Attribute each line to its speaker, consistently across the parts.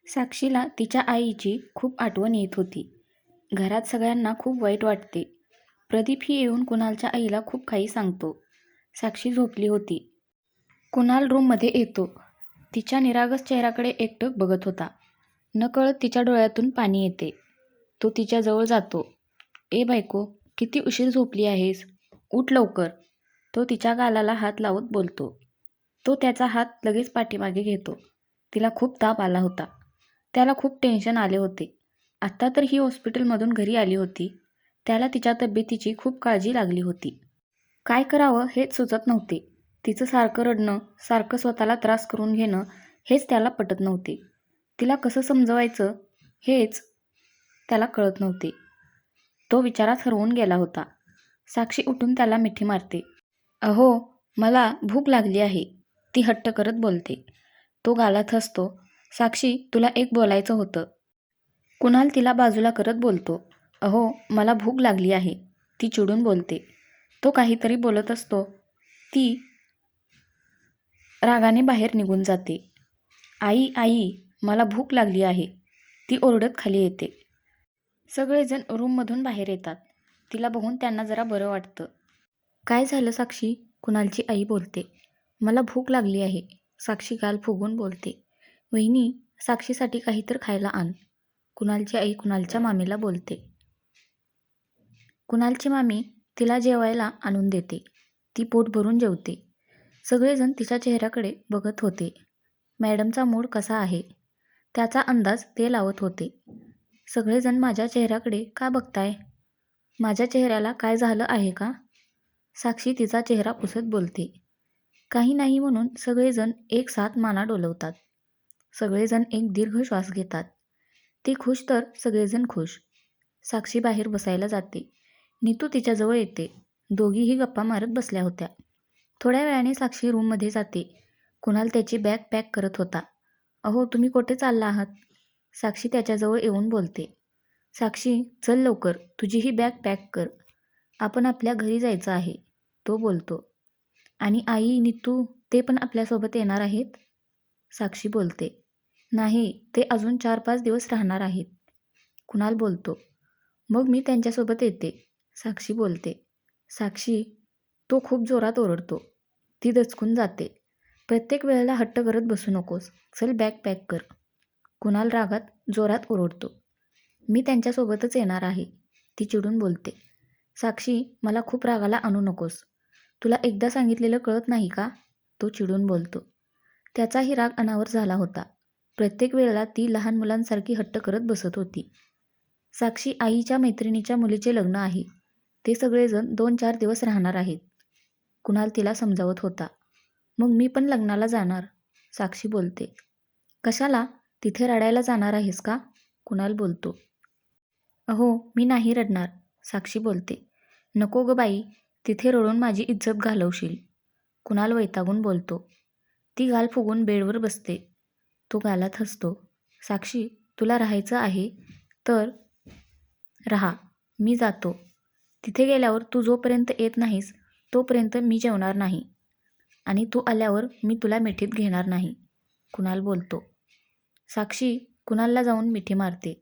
Speaker 1: साक्षीला तिच्या आईची खूप आठवण येत होती. घरात सगळ्यांना खूप वाईट वाटते. प्रदीप ही येऊन कुणालच्या आईला खूप काही सांगतो. साक्षी झोपली होती. कुणाल रूममध्ये येतो. तिच्या निरागस चेहऱ्याकडे एकटक बघत होता. नकळत तिच्या डोळ्यातून पाणी येते. तो तिच्याजवळ जातो. ए बायको, किती उशीर झोपली आहेस? उठ लवकर. तो तिच्या गालाला हात लावत बोलतो. तो त्याचा हात लगेच पाठीमागे घेतो. तिला खूप ताप आला होता. त्याला खूप टेन्शन आले होते. आत्ता तर ही हॉस्पिटलमधून घरी आली होती. त्याला तिच्या तब्येतीची खूप काळजी लागली होती. काय करावं हेच सुचत नव्हते. तिचं सारखं रडणं, सारखं स्वतःला त्रास करून घेणं हेच त्याला पटत नव्हते. तिला कसं समजवायचं हेच त्याला कळत नव्हते. तो विचारात हरवून गेला होता. साक्षी उठून त्याला मिठी मारते. अहो, मला भूक लागली आहे, ती हट्ट करत बोलते. तो गालात हसतो. साक्षी, तुला एक बोलायचं होतं. कुणाल तिला बाजूला करत बोलतो. अहो, मला भूक लागली आहे, ती चिडून बोलते. तो काहीतरी बोलत असतो. ती रागाने बाहेर निघून जाते. आई आई, मला भूक लागली आहे, ती ओरडत खाली येते. सगळेजण रूममधून बाहेर येतात. तिला बघून त्यांना जरा बरं वाटतं. काय झालं साक्षी? कुणालची आई बोलते. मला भूक लागली आहे, साक्षी गाल फुगून बोलते. वहिनी, साक्षीसाठी काहीतर खायला आण, कुणालची आई कुणालच्या मामीला बोलते. कुणालची मामी तिला जेवायला आणून देते. ती पोट भरून जेवते. सगळेजण तिच्या चेहऱ्याकडे बघत होते. मॅडमचा मूड कसा आहे त्याचा अंदाज ते लावत होते. सगळेजण माझ्या चेहऱ्याकडे का बघताय? माझ्या चेहऱ्याला काय झालं आहे का? साक्षी तिचा चेहरा पुसत बोलते. काही नाही म्हणून सगळेजण एक साथ माना डोलवतात. सगळेजण एक दीर्घ श्वास घेतात. ती खुश तर सगळेजण खुश. साक्षी बाहेर बसायला जाते. नीतू तिच्याजवळ येते. दोघीही गप्पा मारत बसल्या होत्या. थोड्या वेळाने साक्षी रूममध्ये जाते. कुणाल त्याची बॅग पॅक करत होता. अहो, तुम्ही कुठे चालला आहात? साक्षी त्याच्याजवळ येऊन बोलते. साक्षी, चल लवकर, तुझी ही बॅग पॅक कर. आपण आपल्या घरी जायचं आहे, तो बोलतो. आणि आई, नीतू ते पण आपल्यासोबत येणार आहेत? साक्षी बोलते. नाही, ते अजून 4-5 दिवस राहणार आहेत. कुणाल बोलतो. मग मी त्यांच्यासोबत येते, साक्षी बोलते. साक्षी, तो खूप जोरात ओरडतो. ती दचकून जाते. प्रत्येक वेळेला हट्ट करत बसू नकोस, चल बॅग पॅक कर. कुणाल रागात जोरात ओरडतो. मी त्यांच्यासोबतच येणार आहे, ती चिडून बोलते. साक्षी, मला खूप रागाला आणू नकोस. तुला एकदा सांगितलेलं कळत नाही का? तो चिडून बोलतो. त्याचाही राग अनावर झाला होता. प्रत्येक वेळेला ती लहान मुलांसारखी हट्ट करत बसत होती. साक्षी, आईच्या मैत्रिणीच्या मुलीचे लग्न आहे. ते सगळेजण 2-4 दिवस राहणार आहेत. कुणाल तिला समजावत होता. मग मी पण लग्नाला जाणार, साक्षी बोलते. कशाला? तिथे रडायला जाणार आहेस का? कुणाल बोलतो. अहो, मी नाही रडणार, साक्षी बोलते. नको ग बाई, तिथे रडून माझी इज्जत घालवशील, कुणाल वैतागून बोलतो. ती गाल फुगून बेडवर बसते. तो गालात हसतो. साक्षी, तुला राहायचं आहे तर राहा, मी जातो. तिथे गेल्यावर तू जोपर्यंत येत नाहीस तोपर्यंत मी जेवणार नाही. आणि तू आल्यावर मी तुला मिठीत घेणार नाही, कुणाल बोलतो. साक्षी कुणालला जाऊन मिठी मारते.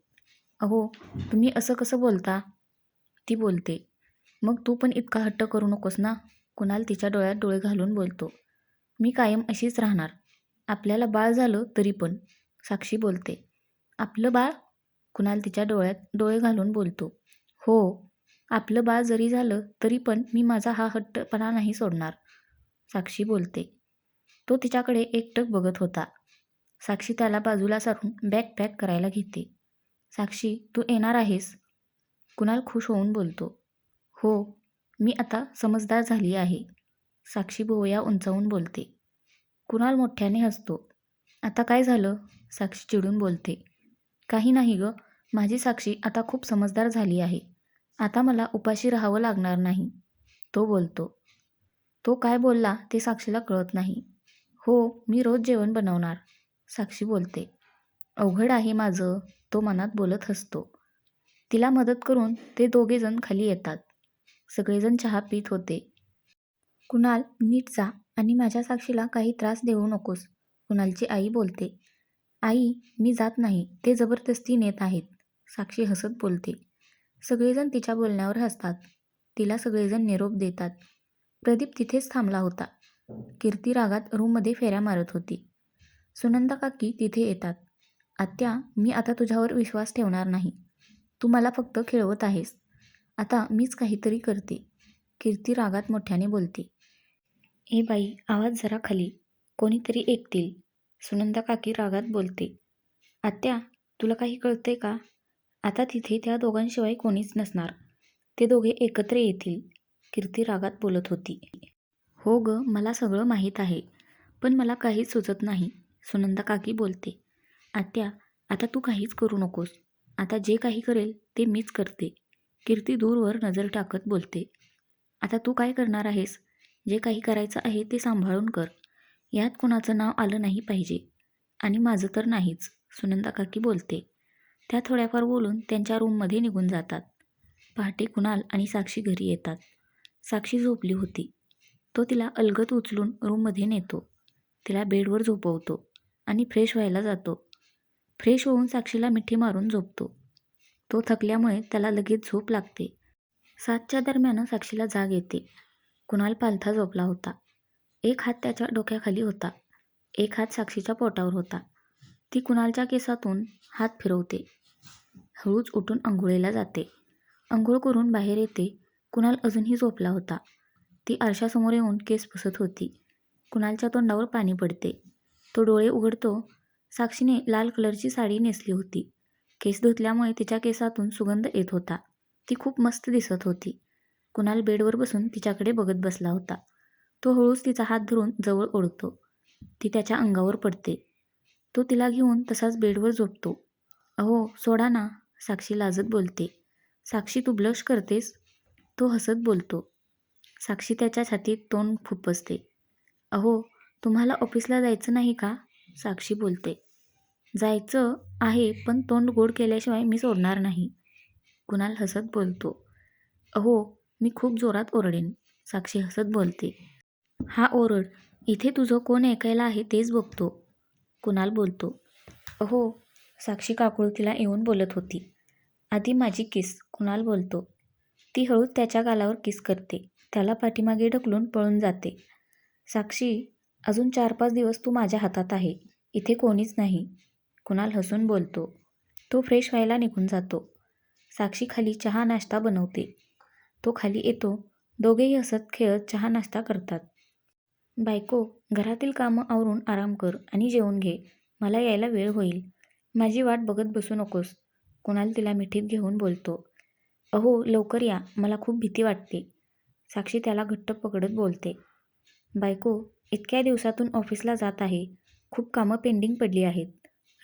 Speaker 1: अहो, तुम्ही असं कसं बोलता? ती बोलते. मग तू पण इतका हट्ट करू नकोस ना, कुणाल तिच्या डोळ्यात डोळे घालून बोलतो. मी कायम अशीच राहणार. आपल्याला बाळ झालं तरी पण, साक्षी बोलते. आपलं बाळ? कुणाल तिच्या डोळ्यात डोळे घालून बोलतो. हो, आपलं बाळ जरी झालं तरी पण मी माझा हा हट्टपणा नाही सोडणार, साक्षी बोलते. तो तिच्याकडे एकटक बघत होता. साक्षी त्याला बाजूला सारून बॅग पॅक करायला घेते. साक्षी, तू येणार आहेस? कुणाल खुश होऊन बोलतो. हो, मी आता समजदार झाली आहे, साक्षी भुवया उंचावून बोलते. कुणाल मोठ्याने हसतो. आता काय झालं? साक्षी चिडून बोलते. काही नाही ग, माझी साक्षी आता खूप समजदार झाली आहे. आता मला उपाशी राहावं लागणार नाही, तो बोलतो. तो काय बोलला ते साक्षीला कळत नाही. हो, मी रोज जेवण बनवणार, साक्षी बोलते. अवघड आहे माझं, तो मनात बोलत हसतो. तिला मदत करून ते दोघेजण खाली येतात. सगळेजण चहा पीत होते. कुणाल, नीट जा आणि माझ्या साक्षीला काही त्रास देऊ नकोस, कुणालची आई बोलते. आई, मी जात नाही, ते जबरदस्ती नेत आहेत, साक्षी हसत बोलते. सगळेजण तिच्या बोलण्यावर हसतात. तिला सगळेजण निरोप देतात. प्रदीप तिथेच थांबला होता. कीर्ती रागात रूममध्ये फेऱ्या मारत होती. सुनंदा काकी तिथे येतात. आत्या, मी आता तुझ्यावर विश्वास ठेवणार नाही. तू मला फक्त खेळवत आहेस. आता मीच काहीतरी करते. कीर्ती रागात मोठ्याने बोलते. ए बाई, आवाज जरा खाली. कोणीतरी ऐकतील. सुनंदा काकी रागात बोलते. आत्या, तुला काही कळतंय का? आता तिथे त्या दोघांशिवाय कोणीच नसणार. ते दोघे एकत्र येतील. कीर्ती रागात बोलत होती. हो ग, मला सगळं माहीत आहे. पण मला काहीच सुचत नाही. सुनंदा काकी बोलते. आत्या, आता तू काहीच करू नकोस. आता जे काही करेल ते मीच करते. कीर्ती दूरवर नजर टाकत बोलते. आता तू काय करणार आहेस? जे काही करायचं आहे ते सांभाळून कर. यात कुणाचं नाव आलं नाही पाहिजे. आणि माझं तर नाहीच, सुनंदा काकी बोलते. त्या थोड्याफार बोलून त्यांच्या रूममध्ये निघून जातात. पहाटे कुणाल आणि साक्षी घरी येतात. साक्षी झोपली होती. तो तिला अलगद उचलून रूममध्ये नेतो. तिला बेडवर झोपवतो आणि फ्रेश व्हायला जातो. फ्रेश होऊन साक्षीला मिठी मारून झोपतो. तो थकल्यामुळे त्याला लगेच झोप लागते. 7च्या दरम्यान साक्षीला जाग येते. कुणाल पालथा झोपला होता. एक हात त्याच्या डोक्याखाली होता. एक हात साक्षीच्या पोटावर होता. ती कुणालच्या केसातून हात फिरवते. हळूच उठून अंघोळीला जाते. अंघोळ करून बाहेर येते. कुणाल अजूनही झोपला होता. ती आरशासमोर येऊन केस पुसत होती. कुणालच्या तोंडावर पाणी पडते. तो डोळे उघडतो. साक्षीने लाल कलरची साडी नेसली होती. केस धुतल्यामुळे तिच्या केसातून सुगंध येत होता. ती खूप मस्त दिसत होती. कुणाल बेडवर बसून तिच्याकडे बघत बसला होता. तो हळूच तिचा हात धरून जवळ ओढतो. ती त्याच्या अंगावर पडते. तो तिला घेऊन तसाच बेडवर झोपतो. अहो, सोडा ना, साक्षी लाजत बोलते. साक्षी, तू ब्लश करतेस? तो हसत बोलतो. साक्षी त्याच्या छातीत तोंड खुपसते. अहो, तुम्हाला ऑफिसला जायचं नाही का? साक्षी बोलते. जायचं आहे, पण तोंड गोड केल्याशिवाय मी सोडणार नाही. कुणाल हसत बोलतो. अहो, मी खूप जोरात ओरडेन. साक्षी हसत बोलते. हा ओरड. इथे तुझं कोण ऐकायला आहे तेच बघतो. कुणाल बोलतो. अहो, साक्षी काकुळतीला येऊन बोलत होती. आधी माझी किस, कुणाल बोलतो. ती हळूच त्याच्या गालावर किस करते. त्याला पाठीमागे ढकलून पळून जाते. साक्षी, अजून 4-5 दिवस तू माझ्या हातात आहे. इथे कोणीच नाही. कुणाल हसून बोलतो. तो फ्रेश व्हायला निघून जातो. साक्षी खाली चहा नाश्ता बनवते. तो खाली येतो. दोघेही हसत खेळत चहा नाश्ता करतात. बायको, घरातील कामं आवरून आराम कर आणि जेवून घे. मला यायला वेळ होईल. माझी वाट बघत बसू नकोस. कुणाल तिला मिठीत घेऊन बोलतो. अहो, लवकर या, मला खूप भीती वाटते. साक्षी त्याला घट्ट पकडत बोलते. बायको, इतक्या दिवसातून ऑफिसला जात आहे. खूप कामं पेंडिंग पडली आहेत.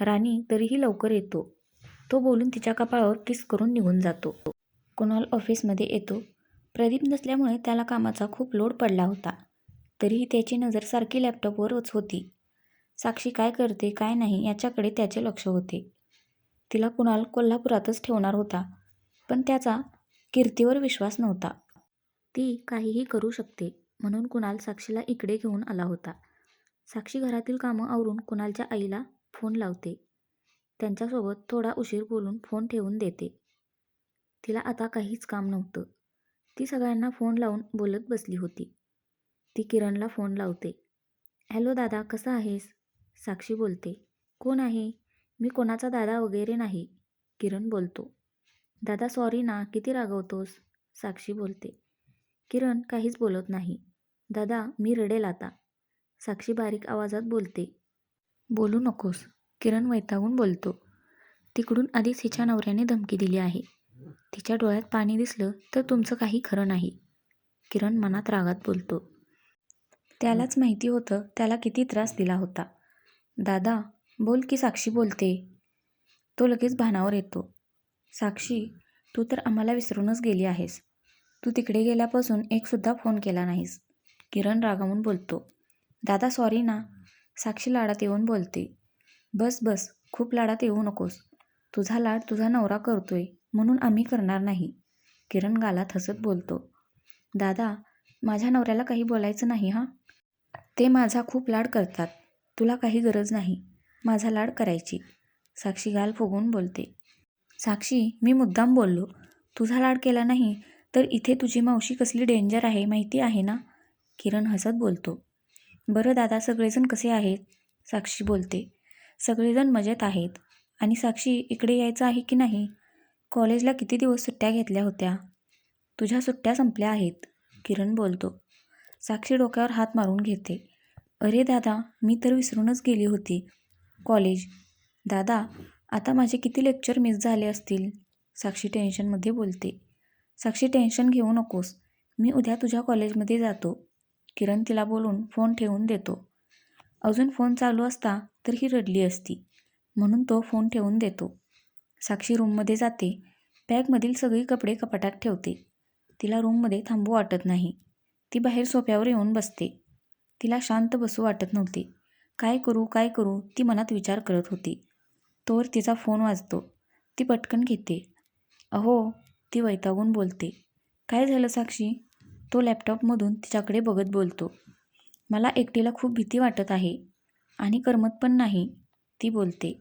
Speaker 1: राणी तरीही लवकर येतो. तो बोलून तिच्या कपाळावर किस करून निघून जातो. कुणाल ऑफिसमध्ये येतो. प्रदीप नसल्यामुळे त्याला कामाचा खूप लोड पडला होता. तरीही त्याची नजर सारखी लॅपटॉपवरच होती. साक्षी काय करते काय नाही याच्याकडे त्याचे लक्ष होते. तिला कुणाल कोल्हापुरातच ठेवणार होता, पण त्याचा कीर्तीवर विश्वास नव्हता. ती काहीही करू शकते म्हणून कुणाल साक्षीला इकडे घेऊन आला होता. साक्षी घरातील कामं आवरून कुणालच्या आईला फोन लावते. त्यांच्यासोबत थोडा उशीर बोलून फोन ठेवून देते. तिला आता काहीच काम नव्हतं. ती सगळ्यांना फोन लावून बोलत बसली होती. ती किरणला फोन लावते. हॅलो दादा, कसा आहेस? साक्षी बोलते. कोण आहे? मी कोणाचा दादा वगैरे नाही. किरण बोलतो. दादा सॉरी ना, किती रागवतोस? साक्षी बोलते. किरण काहीच बोलत नाही. दादा, मी रडेल आता. साक्षी बारीक आवाजात बोलते. बोलू नकोस. किरण वैतागून बोलतो. तिकडून आधीच हिच्या नवऱ्याने धमकी दिली आहे. तिच्या डोळ्यात पाणी दिसलं तर तुमचं काही खरं नाही. किरण मनात रागात बोलतो. त्यालाच माहिती होतं त्याला किती त्रास दिला होता. दादा, बोल की, साक्षी बोलते. तो लगेच भानावर येतो. साक्षी, तू तर आम्हाला विसरूनच गेली आहेस. तू तिकडे गेल्यापासून एकसुद्धा फोन केला नाहीस. किरण रागावून बोलतो. दादा सॉरी ना. साक्षी लाडात येऊन बोलते. बस बस, खूप लाडात येऊ नकोस. तुझा लाड तुझा नवरा करतोय म्हणून आम्ही करणार नाही. किरण गालात हसत बोलतो. दादा, माझ्या नवऱ्याला काही बोलायचं नाही हां. ते माझा खूप लाड करतात. तुला काही गरज नाही. माझा लाड करायची. साक्षी गाल फुगवून बोलते. साक्षी, मी मुद्दाम बोललो. तुझा लाड केला नाही तर इथे तुझी मावशी कसली डेंजर आहे माहिती आहे ना? किरण हसत बोलतो. बरं दादा, सगळेजण कसे आहेत? साक्षी बोलते. सगळेजण मजेत आहेत. आणि साक्षी, इकडे यायचं आहे की नाही? कॉलेजला किती दिवस सुट्ट्या घेतल्या होत्या? तुझ्या सुट्ट्या संपल्या आहेत, किरण बोलतो. साक्षी डोक्यावर हात मारून घेते. अरे दादा, मी तर विसरूनच गेली होती. कॉलेज. दादा, आता माझे किती लेक्चर मिस झाले असतील? साक्षी टेन्शनमध्ये बोलते. साक्षी, टेन्शन घेऊ नकोस. मी उद्या तुझ्या कॉलेजमध्ये जातो. किरण तिला बोलून फोन ठेवून देतो. अजून फोन चालू असता तर ही रडली असती, म्हणून तो फोन ठेवून देतो. साक्षी रूममध्ये जाते. बॅगमधील सगळी कपडे कपाटात ठेवते. तिला रूममध्ये थांबू वाटत नाही. ती बाहेर सोफ्यावर येऊन बसते. तिला शांत बसू वाटत नव्हते. काय करू काय करू ती मनात विचार करत होती. तोवर तिचा फोन वाजतो. ती पटकन घेते. अहो, ती वैतागून बोलते. काय झालं साक्षी? तो लॅपटॉपमधून तिच्याकडे बघत बोलतो. मला एकटीला खूप भीती वाटत आहे आणि करमत पण नाही, ती बोलते.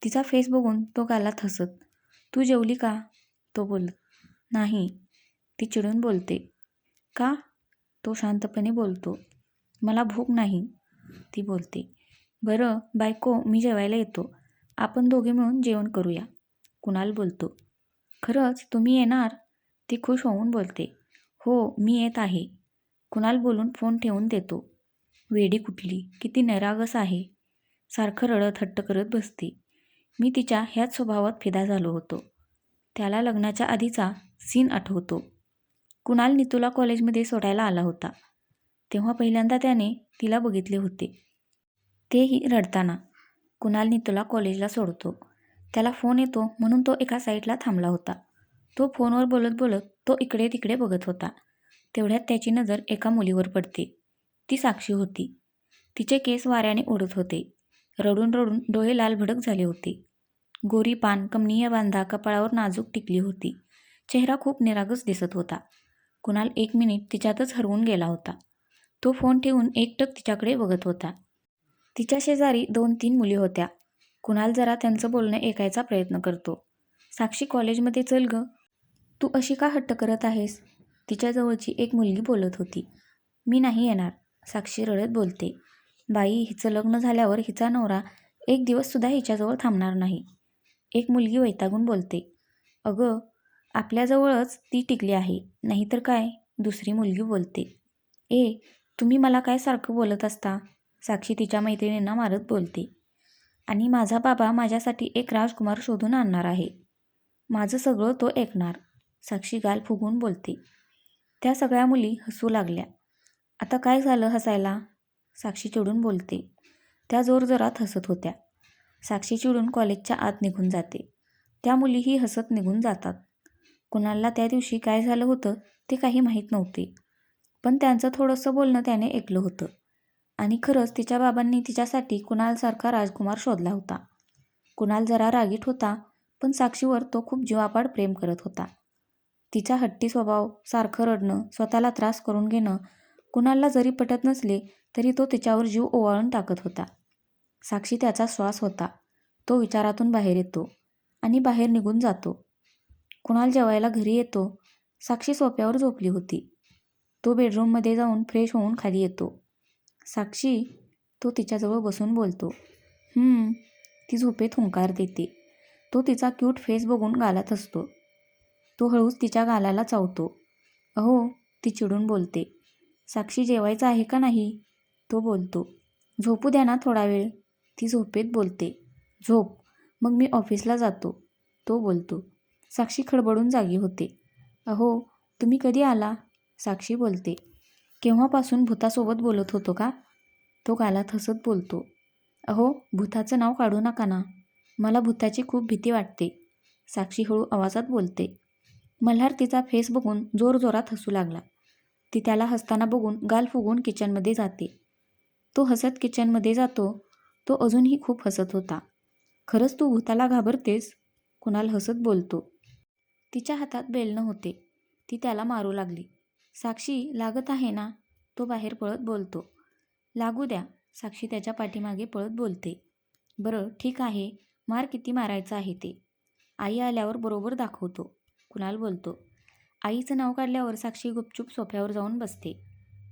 Speaker 1: तिचा फेस बघून तो गालात हसत. तू जेवली का? तो बोलत. नाही, ती चिडून बोलते. का? तो शांतपणे बोलतो. मला भूक नाही, ती बोलते. बरं बायको, मी जेवायला येतो. आपण दोघे मिळून जेवण करूया, कुणाल बोलतो. खरंच तुम्ही येणार? ती खुश होऊन बोलते. हो, मी येत आहे, कुणाल बोलून फोन ठेवून देतो. वेडी कुठली, किती नैरागस आहे. सारखं रडत हट्ट करत बसते. मी तिच्या ह्याच स्वभावात फिदा झालो होतो. त्याला लग्नाच्या आधीचा सीन आठवतो. कुणाल नीतूला कॉलेजमध्ये सोडायला आला होता. तेव्हा पहिल्यांदा त्याने तिला बघितले होते, तेही रडताना. कुणाल नीतूला कॉलेजला सोडतो. त्याला फोन येतो म्हणून तो एका साईडला थांबला होता. तो फोनवर बोलत बोलत तो इकडे तिकडे बघत होता. तेवढ्यात त्याची नजर एका मुलीवर पडते. ती साक्षी होती. तिचे केस वाऱ्याने उडत होते. रडून रडून डोळे लाल भडक झाले होते. गोरी पान, कमनीय बांधा, कपाळावर नाजूक टिकली होती. चेहरा खूप निरागस दिसत होता. कुणाल 1 मिनिट तिच्यातच हरवून गेला होता. तो फोन ठेवून एकटक तिच्याकडे बघत होता. तिच्या शेजारी 2-3 मुली होत्या. कुणाल जरा त्यांचं बोलणं ऐकायचा प्रयत्न करतो. साक्षी, कॉलेजमध्ये चल ग. तू अशी का हट्ट करत आहेस? तिच्याजवळची एक मुलगी बोलत होती. मी नाही येणार, साक्षी रडत बोलते. बाई, हिचं लग्न झाल्यावर हिचा नवरा एक दिवससुद्धा हिच्याजवळ थांबणार नाही, एक मुलगी वैतागून बोलते. अगं, आपल्याजवळच ती टिकली आहे, नाहीतर काय, दुसरी मुलगी बोलते. ए, तुम्ही मला काय सारखं बोलत असता, साक्षी तिच्या मैत्रिणींना मारत बोलते. आणि माझा बाबा माझ्यासाठी एक राजकुमार शोधून आणणार आहे. माझं सगळं तो ऐकणार, साक्षी गाल फुगवून बोलते. त्या सगळ्या मुली हसू लागल्या. आता काय झालं हसायला, साक्षी चिडून बोलते. त्या जोरजोरात हसत होत्या. साक्षी चिडून कॉलेजच्या आत निघून जाते. त्या मुलीही हसत निघून जातात. कुणालला त्या दिवशी काय झालं होतं ते काही माहीत नव्हते. पण त्यांचं थोडंसं बोलणं त्याने ऐकलं होतं. आणि खरंच तिच्या बाबांनी तिच्यासाठी कुणालसारखा राजकुमार शोधला होता. कुणाल जरा रागीट होता, पण साक्षीवर तो खूप जीवापाड प्रेम करत होता. तिचा हट्टी स्वभाव, सारखं रडणं, स्वतःला त्रास करून घेणं कुणालला जरी पटत नसले तरी तो तिच्यावर जीव ओवाळून टाकत होता. साक्षी त्याचा श्वास होता. तो विचारातून बाहेर येतो आणि बाहेर निघून जातो. कुणाल जेवायला घरी येतो. साक्षी सोफ्यावर झोपली होती. तो बेडरूममध्ये जाऊन फ्रेश होऊन खाली येतो. साक्षी, तो तिच्याजवळ बसून बोलतो. ती झोपेत हुंकार देते. तो तिचा क्यूट फेस बघून गालात हसतो. तो हळूच तिच्या गालाला चावतो. अहो, ती चिडून बोलते. साक्षी, जेवायचं आहे का नाही, तो बोलतो. झोपू द्या ना थोडा वेळ, ती झोपेत बोलते. झोप, मग मी ऑफिसला जातो, तो बोलतो. साक्षी खडबडून जागी होते. अहो, तुम्ही कधी आला, साक्षी बोलते. केव्हापासून भूतासोबत बोलत होतो का, तो गालात हसत बोलतो. अहो, भूताचं नाव काढू नका ना, मला भूताची खूप भीती वाटते, साक्षी हळू आवाजात बोलते. मल्हार तिचा फेस बघून जोरजोरात हसू लागला. ती त्याला हसताना बघून गाल फुगवून किचनमध्ये जाते. तो हसत किचनमध्ये जातो. तो अजूनही खूप हसत होता. खरंच तू भूताला घाबरतेस, कुणाल हसत बोलतो. तिच्या हातात बेलणं होते. ती त्याला मारू लागली. साक्षी, लागत आहे ना, तो बाहेर पळत बोलतो. लागू द्या, साक्षी त्याच्या पाठीमागे पळत बोलते. बरं ठीक आहे, मार किती मारायचं आहे ते. आई आल्यावर बरोबर दाखवतो, कुणाल बोलतो. आईचं नाव काढल्यावर साक्षी गुपचूप सोफ्यावर जाऊन बसते.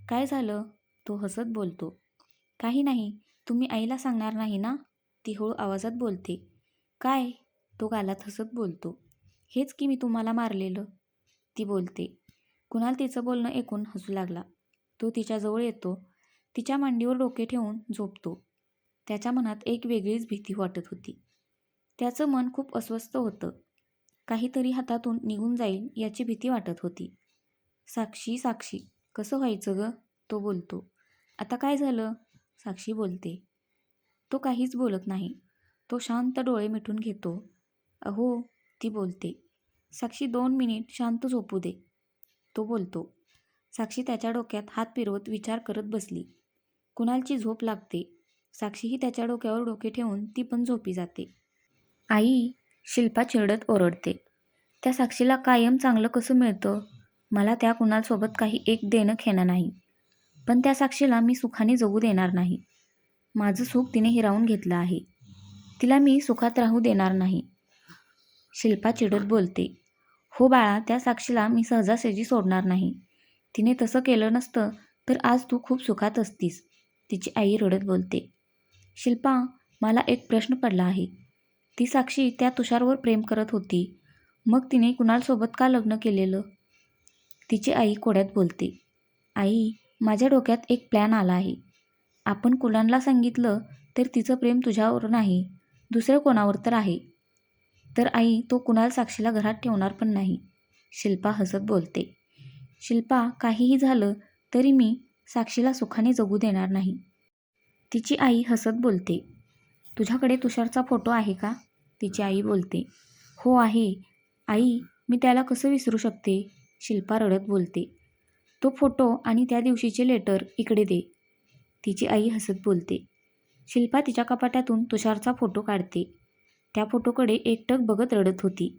Speaker 1: काय झालं? तो हसत बोलतो. काही नाही, तुम्ही आईला सांगणार नाही ना? ती हळू आवाजात बोलते. काय? तो गालात हसत बोलतो. हेच की मी तुम्हाला मारलेलं, ती बोलते. कुणाल तिचं बोलणं ऐकून हसू लागला. तो तिच्याजवळ येतो. तिच्या मांडीवर डोके ठेवून झोपतो. त्याच्या मनात एक वेगळीच भीती वाटत होती. त्याचं मन खूप अस्वस्थ होतं. काहीतरी हातातून निघून जाईल याची भीती वाटत होती. साक्षी, साक्षी, कसं व्हायचं गं? तो बोलतो. आता काय झालं? साक्षी बोलते. तो काहीच बोलत नाही. तो शांत डोळे मिटून घेतो. अहो, ती बोलते. साक्षी 2 मिनिट शांत झोपू दे, तो बोलतो. साक्षी त्याच्या डोक्यात हात फिरवत विचार करत बसली. कुणालची झोप लागते. साक्षीही त्याच्या डोक्यावर डोके ठेवून ती पण झोपी जाते. आई, शिल्पा चिरडत ओरडते. त्या साक्षीला कायम चांगलं कसं मिळतं? मला त्या कुणालसोबत काही एक देणं घेणं नाही. पण त्या साक्षीला मी सुखाने जगू देणार नाही. माझं सुख तिने हिरावून घेतलं आहे. तिला मी सुखात राहू देणार नाही. शिल्पा चिडत बोलते. हो बाळा, त्या साक्षीला मी सहजासहजी सोडणार नाही. तिने तसं केलं नसतं तर आज तू खूप सुखात असतीस, तिची आई रडत बोलते. शिल्पा, मला एक प्रश्न पडला आहे. ती साक्षी त्या तुषारवर प्रेम करत होती. मग तिने कुणालसोबत का लग्न केलेलं? तिची आई कोड्यात बोलते. आई, माझ्या डोक्यात एक प्लॅन आला आहे. आपण कुणालला सांगितलं तर तिचं प्रेम तुझ्यावर नाही, दुसरं कोणावर तर आहे. तर आई, तो कुणाल साक्षीला घरात ठेवणार पण नाही, शिल्पा हसत बोलते. शिल्पा, काहीही झालं तरी मी साक्षीला सुखाने जगू देणार नाही, तिची आई हसत बोलते. तुझ्याकडे तुषारचा फोटो आहे का? तिची आई बोलते. हो आहे. आई, मी त्याला कसं विसरू शकते? शिल्पा रडत बोलते. तो फोटो आणि त्या दिवशीचे लेटर इकडे दे, तिची आई हसत बोलते. शिल्पा तिच्या कपाटातून तुषारचा फोटो काढते. त्या फोटोकडे एकटक बघत रडत होती.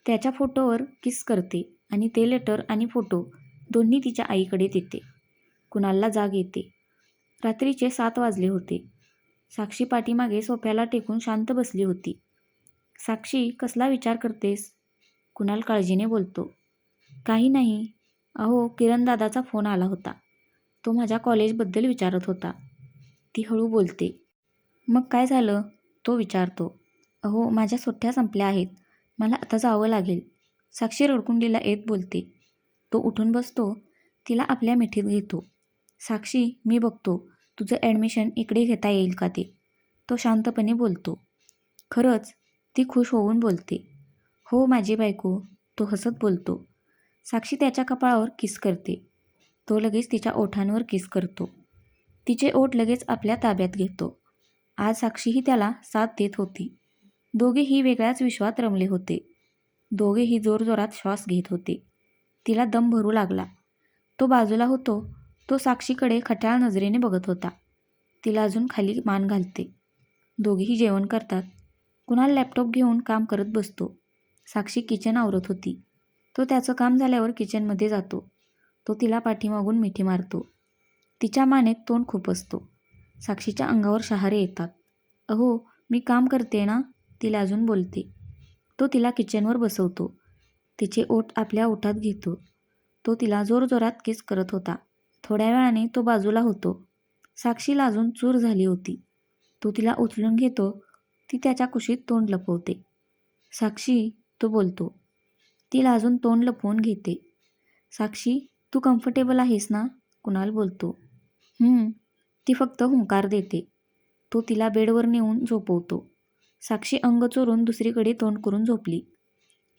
Speaker 1: त्याच्या फोटोवर किस करते आणि ते लेटर आणि फोटो दोन्ही तिच्या आईकडे देते. कुणालला जाग येते. रात्रीचे 7 वाजले होते. साक्षी पाठीमागे सोफ्याला टेकून शांत बसली होती. साक्षी, कसला विचार करतेस? कुणाल काळजीने बोलतो. काही नाही. अहो, किरण दादाचा फोन आला होता. तो माझ्या कॉलेजबद्दल विचारत होता, ती हळू बोलते. मग काय झालं? तो विचारतो. अहो, माझ्या सुट्ट्या संपल्या आहेत. मला आता जावं लागेल, साक्षी रडकुंडीला येत बोलते. तो उठून बसतो. तिला आपल्या मिठीत घेतो. साक्षी, मी बघतो तुझं ॲडमिशन इकडे घेता येईल का ते, तो शांतपणे बोलतो. खरंच? ती खुश होऊन बोलते. हो माझी बायको, तो हसत बोलतो. साक्षी त्याच्या कपाळावर किस करते. तो लगेच तिच्या ओठांवर किस करतो. तिचे ओठ लगेच आपल्या ताब्यात घेतो. आज साक्षीही त्याला साथ देत होती. दोघेही वेगळ्याच विश्वात रमले होते. दोघेही जोरजोरात श्वास घेत होते. तिला दम भरू लागला. तो बाजूला होतो. तो साक्षीकडे खट्याळ नजरेने बघत होता. तिला अजून खाली मान घालते. दोघेही जेवण करतात. कुणाल लॅपटॉप घेऊन काम करत बसतो. साक्षी किचन आवरत होती. तो त्याचं काम झाल्यावर किचनमध्ये जातो. तो तिला पाठीमागून मिठी मारतो. तिच्या मानेत तोंड खुपसतो. साक्षीच्या अंगावर शहारे येतात. अहो, मी काम करते ना, ती लाजून बोलते. तो तिला किचनवर बसवतो. तिचे ओठ आपल्या ओठात घेतो. तो तिला जोरजोरात किस करत होता. थोड्या वेळाने तो बाजूला होतो. साक्षी लाजून चूर झाली होती. तो तिला उचलून घेतो. ती त्याच्या कुशीत तोंड लपवते. साक्षी, तो बोलतो. ती लाजून तोंड लपवून घेते. साक्षी, तू कम्फर्टेबल आहेस ना, कुणाल बोलतो. ती फक्त हुंकार देते. तो तिला बेडवर नेऊन झोपवतो. साक्षी अंग चोरून दुसरीकडे तोंड करून झोपली.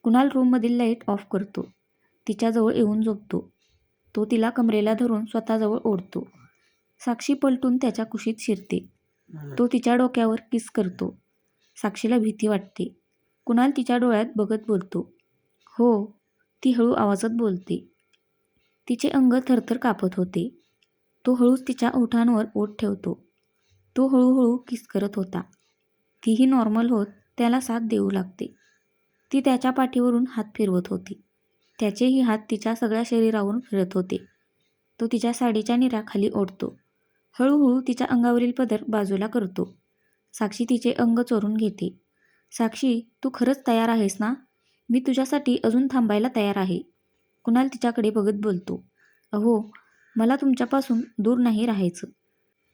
Speaker 1: कुणाल रूममधील लाईट ऑफ करतो. तिच्याजवळ येऊन झोपतो. तो तिला कमरेला धरून स्वतःजवळ ओढतो. साक्षी पलटून त्याच्या कुशीत शिरते. तो तिच्या डोक्यावर किस करतो. साक्षीला भीती वाटते. कुणाल तिच्या डोळ्यात बघत बोलतो. हो, ती हळू आवाजात बोलते. तिचे अंग थरथर कापत होते. तो हळूच तिच्या ओठांवर ओठ ठेवतो. तो हळूहळू किस करत होता. तीही नॉर्मल होत त्याला साथ देऊ लागते. ती त्याच्या पाठीवरून हात फिरवत होती. त्याचेही हात तिच्या सगळ्या शरीरावरून फिरत होते. तो तिच्या साडीच्या निऱ्या खाली ओढतो. हळूहळू तिच्या अंगावरील पदर बाजूला करतो. साक्षी तिचे अंग चोरून घेते. साक्षी, तू खरंच तयार आहेस ना? मी तुझ्यासाठी अजून थांबायला तयार आहे. कुणाल तिच्याकडे बघत बोलतो. अहो, मला तुमच्यापासून दूर नाही राहायचं.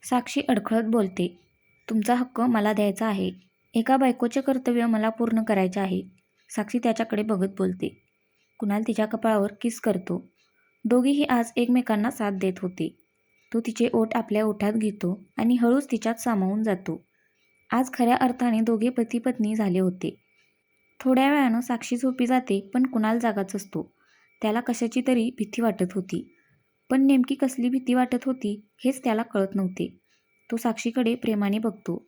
Speaker 1: साक्षी अडखळत बोलते. तुमचा हक्क मला द्यायचा आहे. एका बायकोचे कर्तव्य मला पूर्ण करायचे आहे. साक्षी त्याच्याकडे बघत बोलते. कुणाल तिच्या कपाळावर किस करतो. दोघेही आज एकमेकांना साथ देत होते. तो तिचे ओठ आपल्या ओठात घेतो आणि हळूच तिच्यात सामावून जातो. आज खऱ्या अर्थाने दोघे पती पत्नी झाले होते. थोड्या वेळानं साक्षी झोपी जाते, पण कुणाल जागाच असतो. त्याला कशाची तरी भीती वाटत होती. पण नेमकी कसली भीती वाटत होती हेच त्याला कळत नव्हते. तो साक्षीकडे प्रेमाने बघतो.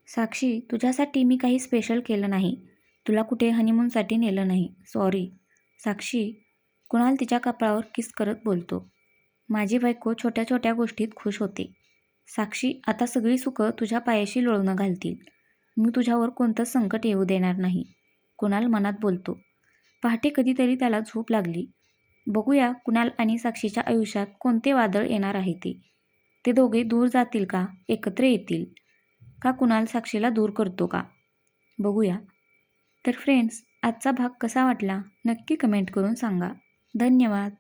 Speaker 1: साक्षी, तुझ्यासाठी मी काही स्पेशल केलं नाही. तुला कुठे हनीमूनसाठी नेलं नाही. सॉरी. साक्षी, कुणाल तिच्या कपाळावर किस करत बोलतो. माझी बायको छोट्या छोट्या गोष्टीत खुश होते. साक्षी, आता सगळी सुखं तुझ्या पायाशी लोळणं घालतील. मी तुझ्यावर कोणतंच संकट येऊ देणार नाही. कुणाल मनात बोलतो. पहाटे कधीतरी त्याला झोप लागली. बघूया कुणाल आणि साक्षीच्या आयुष्यात कोणते वादळ येणार आहे ते. ते दोघे दूर जातील का एकत्र येतील? का कुणाल साक्षीला दूर करतो का? बघूया. तर फ्रेंड्स, आजचा भाग कसा वाटला नक्की कमेंट करून सांगा. धन्यवाद.